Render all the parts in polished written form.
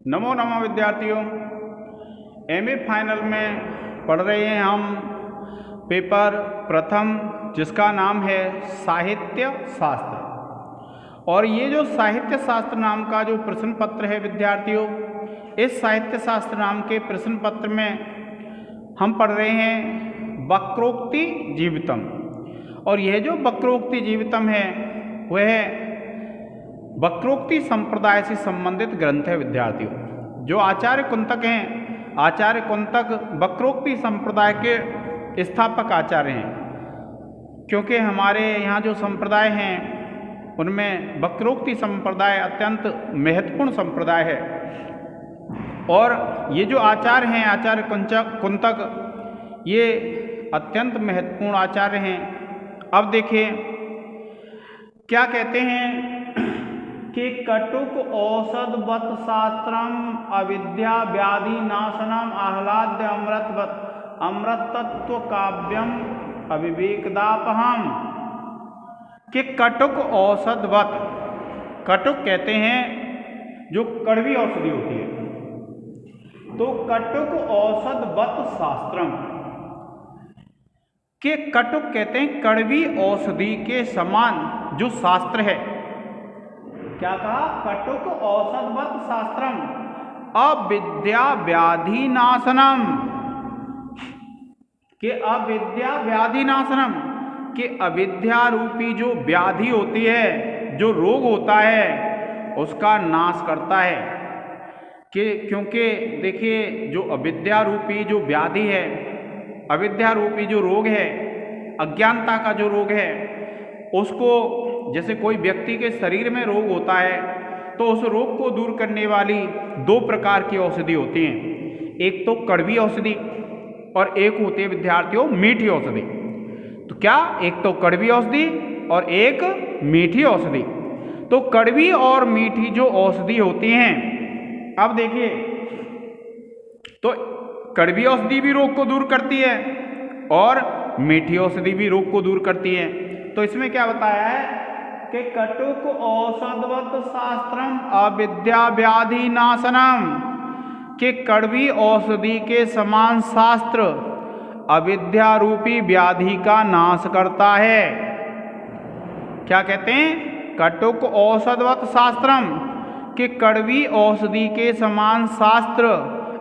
नमो नमः विद्यार्थियों। MA final में पढ़ रहे हैं हम पेपर प्रथम, जिसका नाम है साहित्य शास्त्र। और ये जो साहित्य शास्त्र नाम का जो प्रश्न पत्र है विद्यार्थियों, इस साहित्य शास्त्र नाम के प्रश्न पत्र में हम पढ़ रहे हैं वक्रोक्ति जीवितम। और यह जो वक्रोक्ति जीवितम है वह वक्रोक्ति संप्रदाय से संबंधित ग्रंथ है विद्यार्थियों। जो आचार्य कुंतक हैं, आचार्य कुंतक वक्रोक्ति संप्रदाय के स्थापक आचार्य हैं, क्योंकि हमारे यहाँ जो संप्रदाय हैं उनमें वक्रोक्ति संप्रदाय अत्यंत महत्वपूर्ण संप्रदाय है। और ये जो आचार्य हैं, आचार्य कुंतक, ये अत्यंत महत्वपूर्ण आचार्य हैं। अब देखिए क्या कहते हैं कि कटुक औषधवत् शास्त्रम अविद्या व्याधि नाशनम आह्लाद्य अमृतत्व काव्यम अविवेकदापहम। कि कटुक औषधवत्, कटुक कहते हैं जो कड़वी औषधि होती है, तो कटुक औषधवत् शास्त्रम के कटुक कहते हैं कड़वी औषधि के समान जो शास्त्र है। क्या कहा? कटुक औषधवत् शास्त्रम अविद्या व्याधि नाशनम, के अविद्या व्याधि नाशनम, के अविद्या रूपी जो व्याधि होती है, जो रोग होता है, उसका नाश करता है। कि क्योंकि देखिए जो अविद्या रूपी जो व्याधि है, अविद्या रूपी जो रोग है, अज्ञानता का जो रोग है, उसको जैसे कोई व्यक्ति के शरीर में रोग होता है तो उस रोग को दूर करने वाली दो प्रकार की औषधि होती हैं। एक तो कड़वी औषधि और एक होती है विद्यार्थियों मीठी औषधि। तो क्या? एक तो कड़वी औषधि और एक मीठी औषधि। तो कड़वी और मीठी जो औषधि होती हैं, अब देखिए, तो कड़वी औषधि भी रोग को दूर करती है और मीठी औषधि भी रोग को दूर करती है। तो इसमें क्या बताया है कि कटुक औषधवत् शास्त्रम अविद्या व्याधि नाशनम, के कड़वी औषधि के समान शास्त्र अविद्या रूपी व्याधि का नाश करता है। क्या कहते हैं? कटुक औषधवत् शास्त्रम, के कड़वी औषधि के समान शास्त्र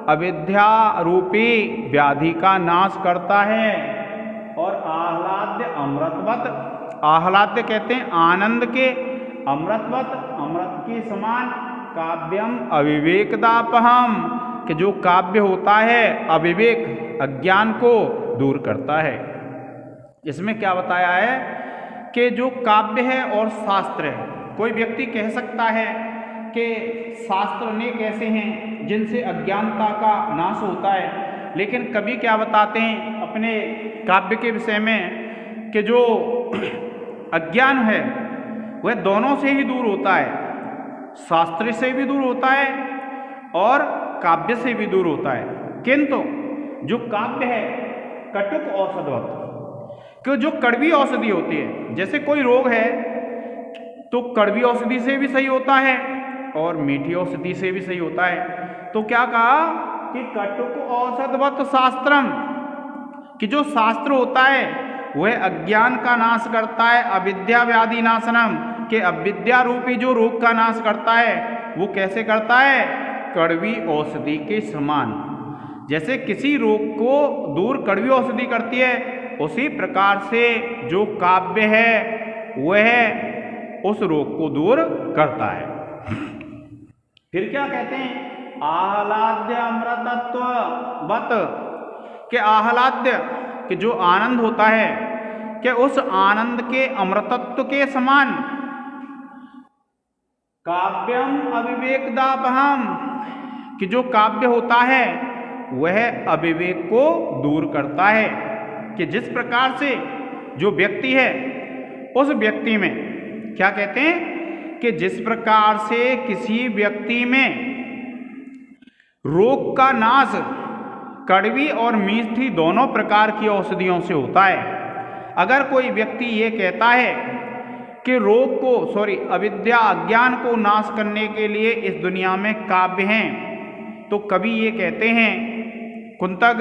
अविद्या रूपी व्याधि का नाश करता है। और आह्लाद्य अमृतवत्, आह्लाद्य कहते हैं आनंद के, अमृतवत् अमृत के समान, काव्यम अविवेकदापहम, कि जो काव्य होता है अविवेक अज्ञान को दूर करता है। इसमें क्या बताया है कि जो काव्य है और शास्त्र है, कोई व्यक्ति कह सकता है कि शास्त्र अनेक ऐसे हैं जिनसे अज्ञानता का नाश होता है, लेकिन कभी क्या बताते हैं अपने काव्य के विषय में कि जो अज्ञान है वह दोनों से ही दूर होता है, शास्त्र से भी दूर होता है और काव्य से भी दूर होता है। किंतु जो काव्य है कटुक औषधवत्, कि जो कड़वी औषधि होती है, जैसे कोई रोग है तो कड़वी औषधि से भी सही होता है और मीठी औषधि से भी सही होता है। तो क्या कहा कि कटुक औषधवत् शास्त्रम, कि जो शास्त्र होता है वह अज्ञान का नाश करता है, अविद्या व्याधि नाशनम, के अविद्या रूपी जो रोग का नाश करता है। वो कैसे करता है? कड़वी औषधि के समान। जैसे किसी रोग को दूर कड़वी औषधि करती है, उसी प्रकार से जो काव्य है वह उस रोग को दूर करता है। फिर क्या कहते हैं? आह्लाद्य अमृतत्ववत्, के आह्लाद्य, कि जो आनंद होता है, कि उस आनंद के अमृतत्व के समान, काव्यम अविवेकदापहम, कि जो काव्य होता है वह अविवेक को दूर करता है। कि जिस प्रकार से जो व्यक्ति है उस व्यक्ति में, क्या कहते हैं कि जिस प्रकार से किसी व्यक्ति में रोग का नाश कड़वी और मीठी दोनों प्रकार की औषधियों से होता है। अगर कोई व्यक्ति ये कहता है कि रोग को अविद्या अज्ञान को नाश करने के लिए इस दुनिया में काव्य हैं, तो कवि ये कहते हैं कुंतक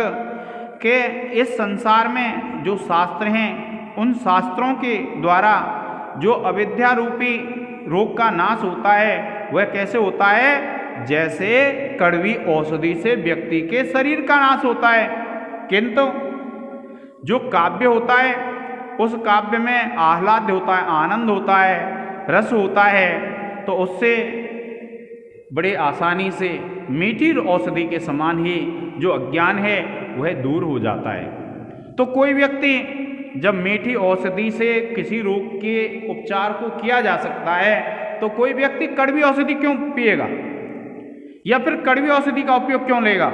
के इस संसार में जो शास्त्र हैं उन शास्त्रों के द्वारा जो अविद्या रूपी रोग का नाश होता है वह कैसे होता है, जैसे कड़वी औषधि से व्यक्ति के शरीर का नाश होता है। किंतु जो काव्य होता है उस काव्य में आह्लाद होता है, आनंद होता है, रस होता है, तो उससे बड़े आसानी से मीठी औषधि के समान ही जो अज्ञान है वह दूर हो जाता है। तो कोई व्यक्ति जब मीठी औषधि से किसी रोग के उपचार को किया जा सकता है तो कोई व्यक्ति कड़वी औषधि क्यों पिएगा या फिर कड़वी औषधि का उपयोग क्यों लेगा।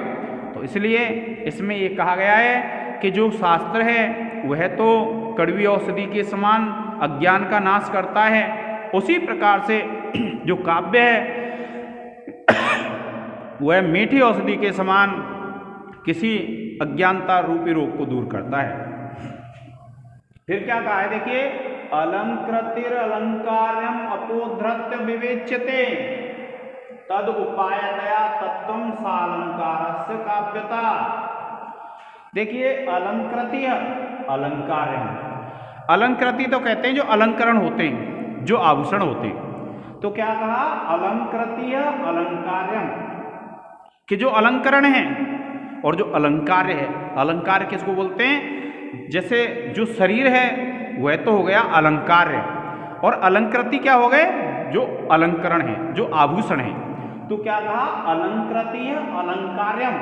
तो इसलिए इसमें ये कहा गया है कि जो शास्त्र है वह तो कड़वी औषधि के समान अज्ञान का नाश करता है, उसी प्रकार से जो काव्य है वह मीठी औषधि के समान किसी अज्ञानता रूपी रोग को दूर करता है। फिर क्या कहा है देखिए, अलंकृतिर अलंकार्यम अपोधृत्य विवेच्यते तद उपायतया तत्वं सालंकारस्य काव्यता। देखिए अलंकृतीय अलंकार्यम, अलंकृति तो कहते हैं जो अलंकरण होते हैं, जो आभूषण होते हैं। तो क्या कहा, अलंकृतीय अलंकार्यम कि जो अलंकरण है और जो अलंकार्य है। अलंकार किसको बोलते हैं, जैसे जो शरीर है वह तो हो गया अलंकार्य और अलंकृति क्या हो गए, जो अलंकरण है, जो आभूषण है। तो क्या कहा, अलंकृतीय अलंकार्यम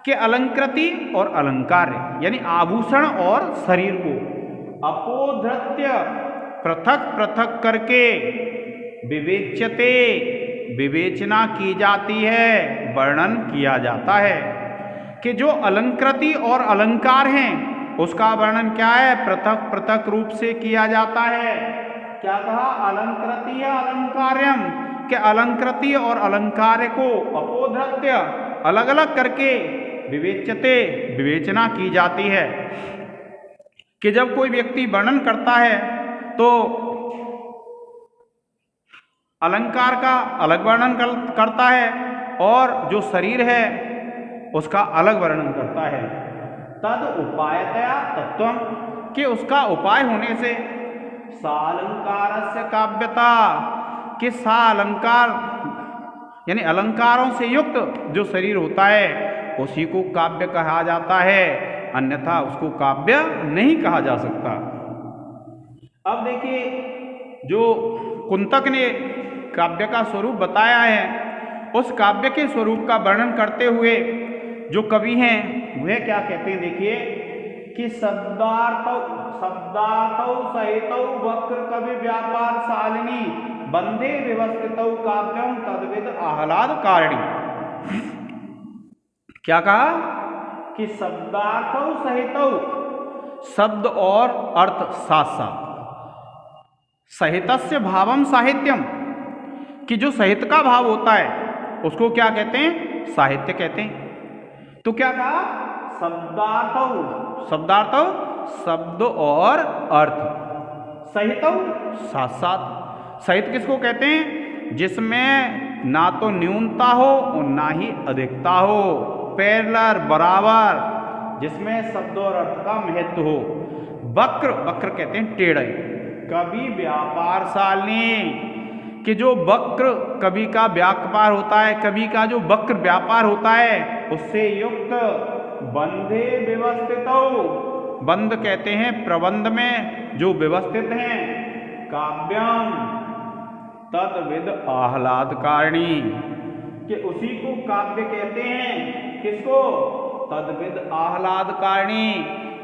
के अलंकृति और अलंकार्य यानी आभूषण और शरीर को अपोधृत्य पृथक पृथक करके विवेच्यते विवेचना की जाती है, वर्णन किया जाता है कि जो अलंकृति और अलंकार हैं उसका वर्णन क्या है, पृथक पृथक रूप से किया जाता है। क्या कहा, अलंकृतीय अलंकार्यम के अलंकृति और अलंकार्य को अपोधृत्य अलग अलग करके विवेच्यते विवेचना की जाती है कि जब कोई व्यक्ति वर्णन करता है तो अलंकार का अलग वर्णन करता है और जो शरीर है उसका अलग वर्णन करता है। तद उपायतया तत्वम कि उसका उपाय होने से सालंकारस्य काव्यता कि सालंकार यानी अलंकारों से युक्त जो शरीर होता है उसी को काव्य कहा जाता है, अन्यथा उसको काव्य नहीं कहा जा सकता। अब देखिए जो कुंतक ने काव्य का स्वरूप बताया है उस काव्य के स्वरूप का वर्णन करते हुए जो कवि हैं वह क्या कहते हैं, देखिए कि शब्दार्थौ सहितौ वक्र कवि व्यापार शालिनी बंधे व्यवस्थितौ काव्यम तद्विद आह्लाद कारिणी। क्या कहा कि शब्दार्थौ सहितौ, शब्द और अर्थ साथ साथ, सहितस्य भावम साहित्यम कि जो साहित्य का भाव होता है उसको क्या कहते हैं, साहित्य कहते हैं। तो क्या कहा, शब्दार्थौ, शब्दार्थौ शब्द और अर्थ, सहितौ साथ साथ। साहित्य किसको कहते हैं, जिसमें ना तो न्यूनता हो और ना ही अधिकता हो, पैरेलल बराबर, जिसमें शब्द और अर्थ का महत्व हो। वक्र, वक्र कहते हैं टेढ़े। कवि व्यापार शालिनी कि जो वक्र कवि का व्यापार होता है, कवि का जो वक्र व्यापार होता है उससे युक्त, बंधे व्यवस्थितौ, बंध कहते हैं प्रबंध में जो व्यवस्थित हैं, काव्यम तद्विद आह्लादकारिणी कि उसी को काव्य कहते हैं। किसको, तद्विद आह्लादकारिणी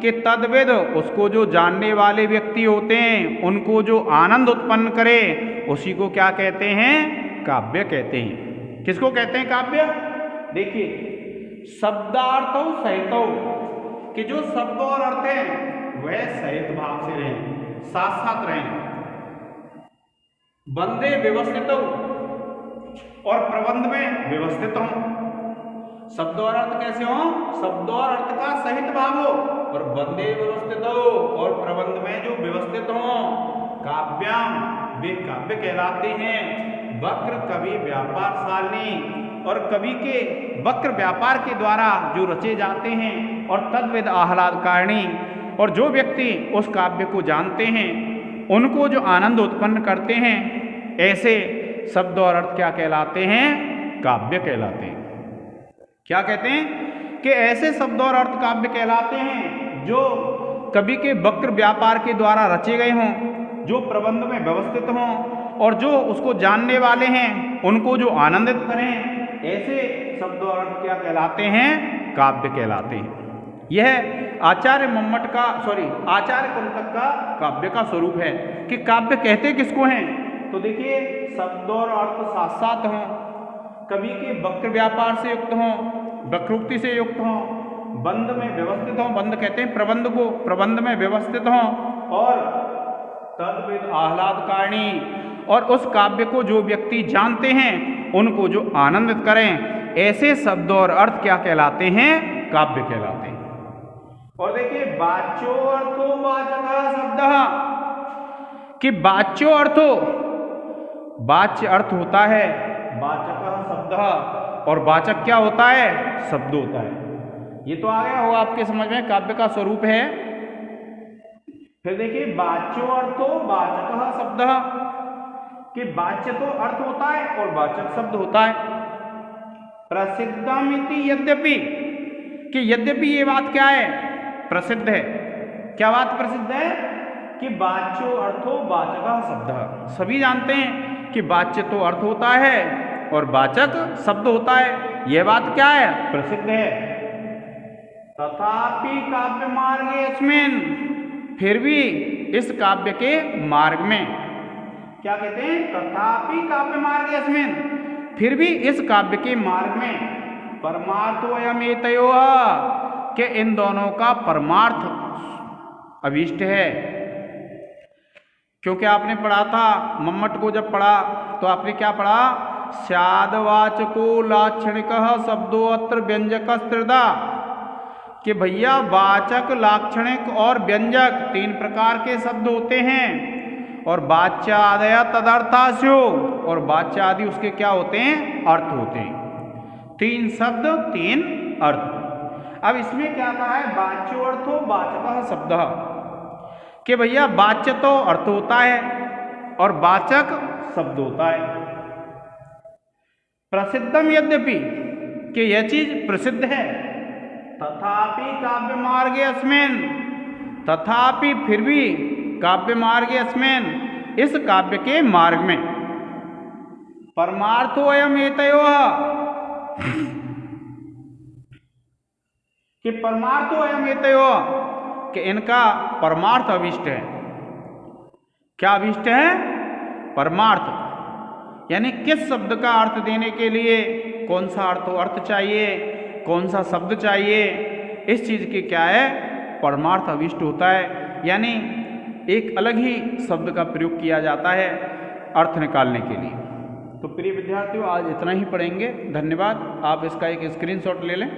कि तद्विद उसको जो जानने वाले व्यक्ति होते हैं उनको जो आनंद उत्पन्न करे उसी को क्या कहते हैं, काव्य कहते हैं। किसको कहते हैं काव्य, देखिए शब्दार्थौ सहितौ कि जो शब्द और अर्थ है वह सहित भाव से रहें, साथ साथ रहें। बंधे व्यवस्थितौ और प्रबंध में व्यवस्थित हो। शब्द और अर्थ कैसे हो, शब्द और अर्थ का सहित भाव हो और बंधे व्यवस्थित हो और प्रबंध में जो व्यवस्थित हो। काव्यम वे काव्य कहलाते हैं। वक्र कवि व्यापार शालिनी और कवि के वक्र व्यापार के द्वारा जो रचे जाते हैं और तद्विद आह्लादकारिणी, और जो व्यक्ति उस काव्य को जानते हैं उनको जो आनंद उत्पन्न करते हैं, ऐसे शब्द और अर्थ क्या कहलाते हैं? काव्य कहलाते हैं। क्या कहते हैं? कि ऐसे शब्द और अर्थ काव्य कहलाते हैं जो कवि के वक्र व्यापार के द्वारा रचे गए हों, जो प्रबंध में व्यवस्थित हों, और जो उसको जानने वाले हैं उनको जो आनंदित करें, ऐसे शब्द और अर्थ क्या कहलाते हैं? काव्य कहलाते हैं। यह आचार्य कुंतक का काव्य का स्वरूप है कि काव्य कहते किसको हैं? तो देखिए, शब्द और अर्थ साथ साथ हों, कवि के वक्र व्यापार से युक्त हों, वक्रोक्ति से युक्त हों, बंध में व्यवस्थित हों, बंध कहते हैं प्रबंध को, प्रबंध में व्यवस्थित हों, और तद्विद आह्लादकारिणी, और उस काव्य को जो व्यक्ति जानते हैं उनको जो आनंदित करें, ऐसे शब्द और अर्थ क्या कहलाते हैं? काव्य कहलाते हैं। और देखिए, वाच्यो अर्थो वाचकः शब्दः, कि वाच्यो अर्थो, वाच्य अर्थ होता है वाचकः शब्दः, और वाचक क्या होता है? शब्द होता है। ये तो आ गया हो आपके समझ में, काव्य का स्वरूप है। फिर देखिए, वाच्यो अर्थो वाचकः शब्दः, कि वाच्य तो अर्थ होता है और वाचक शब्द होता है। प्रसिद्धमिति यद्यपि, कि यद्यपि ये बात क्या है? प्रसिद्ध है। क्या बात प्रसिद्ध है? कि वाच्यो अर्थो वाचकः शब्दः, सभी जानते हैं कि वाच्य तो अर्थ होता है और वाचक शब्द होता है। यह बात क्या है? प्रसिद्ध है। तथापि काव्य मार्गे अस्मिन्, फिर भी इस काव्य के मार्ग में, क्या कहते हैं? तथापि काव्य मार्गे अस्मिन्, फिर भी इस काव्य के मार्ग में, परमार्थोऽयम् एतयोः, कि इन दोनों का परमार्थ अभीष्ट है। क्योंकि आपने पढ़ा था, मम्मट को जब पढ़ा तो आपने क्या पढ़ा? स्यादवाचको लाक्षणिकः शब्दो अत्र व्यंजकस्त्रिधा, कि भैया वाचक, लाक्षणिक और व्यंजक तीन प्रकार के शब्द होते हैं, और वाच्यादय तदर्थास्यो, और वाच्य आदि उसके क्या होते हैं? अर्थ होते हैं। तीन शब्द तीन अर्थ। अब इसमें क्या कहा है? वाच्यो अर्थो वाचकः शब्दः, कि भैया वाच्य तो अर्थ होता है और वाचक शब्द होता है। प्रसिद्धम यद्यपि, कि यह चीज प्रसिद्ध है, तथापि काव्य मार्गे अस्मिन्, तथापि फिर भी काव्य मार्गे अस्मिन्, इस काव्य के मार्ग में, परमार्थोऽयम् एतयोः, कि परमार्थोऽयम् एतयोः, कि इनका परमार्थ अभिष्ट है। क्या अभिष्ट है? परमार्थ, यानी किस शब्द का अर्थ देने के लिए कौन सा अर्थ चाहिए, कौन सा शब्द चाहिए, इस चीज की क्या है? परमार्थ अभिष्ट होता है। यानी एक अलग ही शब्द का प्रयोग किया जाता है अर्थ निकालने के लिए। तो प्रिय विद्यार्थियों, आज इतना ही पढ़ेंगे। धन्यवाद। आप इसका एक स्क्रीनशॉट ले लें।